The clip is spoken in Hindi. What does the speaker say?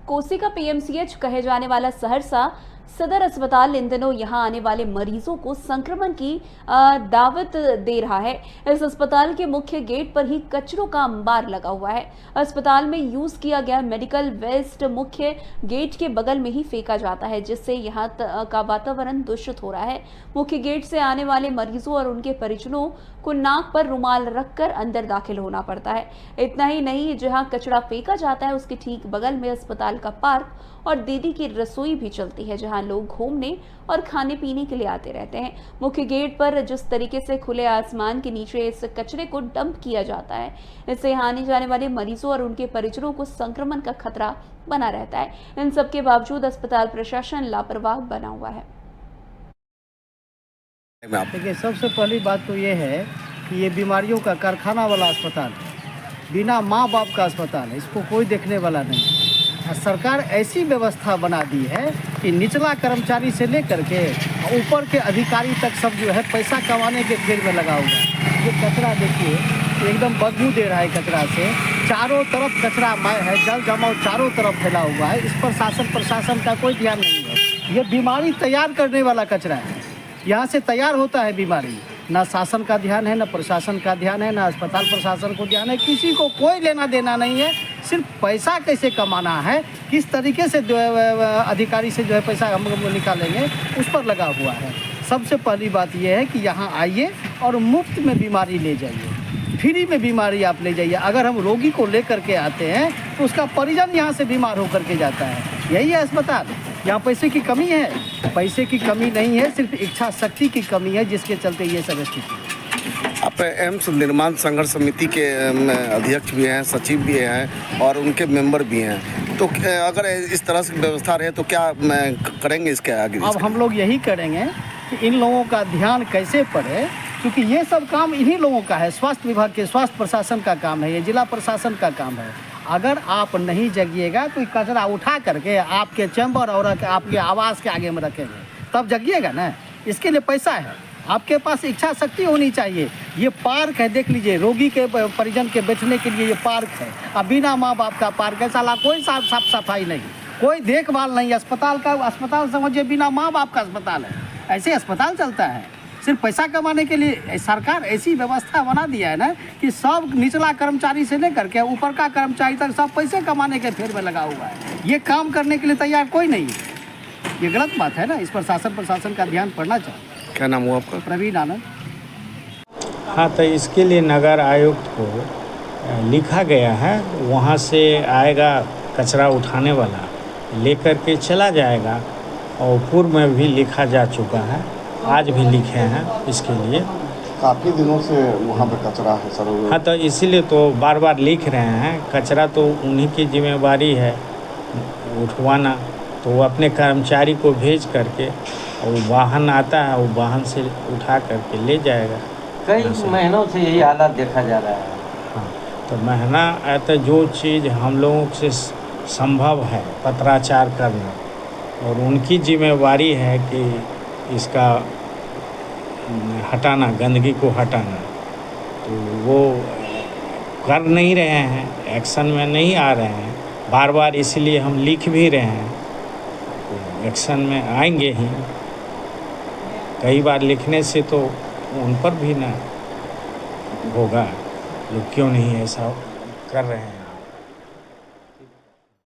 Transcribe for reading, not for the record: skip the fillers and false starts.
कोसी का पीएमसीएच कहे जाने वाला सहरसा सदर अस्पताल इन दिनों यहां आने वाले मरीजों को संक्रमण की दावत दे रहा है। इस अस्पताल के मुख्य गेट पर ही कचरों का अंबार लगा हुआ है। अस्पताल में यूज किया गया मेडिकल वेस्ट मुख्य गेट के बगल में ही फेंका जाता है, जिससे यहां का वातावरण दूषित हो रहा है। मुख्य गेट से आने वाले मरीजों और उनके परिजनों को नाक पर रुमाल रखकर अंदर दाखिल होना पड़ता है। इतना ही नहीं, जहां कचरा फेंका जाता है उसके ठीक बगल में अस्पताल का पार्क और दीदी की रसोई भी चलती है, जहां लोग घूमने और खाने पीने के लिए आते रहते हैं। मुख्य गेट पर जिस तरीके से खुले आसमान के नीचे इस कचरे को डंप किया जाता है, इससे यहाँ आने जाने वाले मरीजों और उनके परिजनों को संक्रमण का खतरा बना रहता है। इन सब के बावजूद अस्पताल प्रशासन लापरवाह बना हुआ है। देखिए, सबसे पहली बात तो ये है कि ये बीमारियों का कारखाना वाला अस्पताल है, बिना माँ बाप का अस्पताल है, इसको कोई देखने वाला नहीं है। सरकार ऐसी व्यवस्था बना दी है कि निचला कर्मचारी से लेकर के ऊपर के अधिकारी तक सब जो है पैसा कमाने के खेल में लगा हुआ है। ये कचरा देखिए, एकदम बदबू दे रहा है कचरा से, चारों तरफ कचरा मय है, जल जमाव चारों तरफ फैला हुआ है। इस पर प्रशासन का कोई ध्यान नहीं है। ये बीमारी तैयार करने वाला कचरा है, यहाँ से तैयार होता है बीमारी। ना शासन का ध्यान है, ना प्रशासन का ध्यान है, ना अस्पताल प्रशासन को ध्यान है, किसी को कोई लेना देना नहीं है। सिर्फ पैसा कैसे कमाना है, किस तरीके से अधिकारी से जो है पैसा हम निकालेंगे, उस पर लगा हुआ है। सबसे पहली बात यह है कि यहाँ आइए और मुफ्त में बीमारी ले जाइए, फ्री में बीमारी आप ले जाइए। अगर हम रोगी को लेकर के आते हैं तो उसका परिजन यहाँ से बीमार होकर के जाता है। यही है अस्पताल। यहाँ पैसे की कमी है? पैसे की कमी नहीं है, सिर्फ इच्छा शक्ति की कमी है, जिसके चलते ये सब स्थिति है। आप एम्स निर्माण संघर्ष समिति के अध्यक्ष भी हैं, सचिव भी हैं और उनके मेंबर भी हैं, तो अगर इस तरह से व्यवस्था रहे तो क्या करेंगे इसके आगे? अब हम लोग यही करेंगे कि इन लोगों का ध्यान कैसे पड़े, क्योंकि ये सब काम इन्हीं लोगों का है। स्वास्थ्य विभाग के, स्वास्थ्य प्रशासन का काम है, ये जिला प्रशासन का काम है। अगर आप नहीं जगिएगा तो कचरा उठा करके आपके चैम्बर और आपके आवास के आगे में रखेंगे, तब जगिएगा ना। इसके लिए पैसा है, आपके पास इच्छा शक्ति होनी चाहिए। ये पार्क है, देख लीजिए, रोगी के परिजन के बैठने के लिए ये पार्क है। अब बिना माँ बाप का पार्क है, साला कोई साफ सफाई नहीं, कोई देखभाल नहीं। अस्पताल समझिए बिना माँ बाप का अस्पताल है। ऐसे अस्पताल चलता है सिर्फ पैसा कमाने के लिए। सरकार ऐसी व्यवस्था बना दिया है ना कि सब निचला कर्मचारी से लेकर के ऊपर का कर्मचारी तक सब पैसे कमाने के फेर में लगा हुआ है। ये काम करने के लिए तैयार कोई नहीं है। ये गलत बात है ना, इस पर प्रशासन का ध्यान पड़ना चाहिए। क्या नाम हुआ आपका? प्रवीण आनंद। हाँ, तो इसके लिए नगर आयुक्त को लिखा गया है, वहाँ से आएगा कचरा उठाने वाला, लेकर के चला जाएगा। और पूर्व में भी लिखा जा चुका है, आज भी लिखे हैं इसके लिए। काफ़ी दिनों से वहाँ पे कचरा है सर। हाँ, तो इसीलिए तो बार बार लिख रहे हैं। कचरा तो उन्हीं की जिम्मेवारी है उठवाना, तो वो अपने कर्मचारी को भेज करके, और वाहन आता है, वो वाहन से उठा करके ले जाएगा। कई महीनों से यही हालत देखा जा रहा है। हाँ, तो महीना तो जो चीज़ हम लोगों से संभव है पत्राचार करना, और उनकी जिम्मेवारी है कि इसका हटाना, गंदगी को हटाना, तो वो कर नहीं रहे हैं, एक्शन में नहीं आ रहे हैं। बार बार इसलिए हम लिख भी रहे हैं, तो एक्शन में आएंगे ही। कई बार लिखने से तो उन पर भी ना होगा, लोग क्यों नहीं ऐसा कर रहे हैं।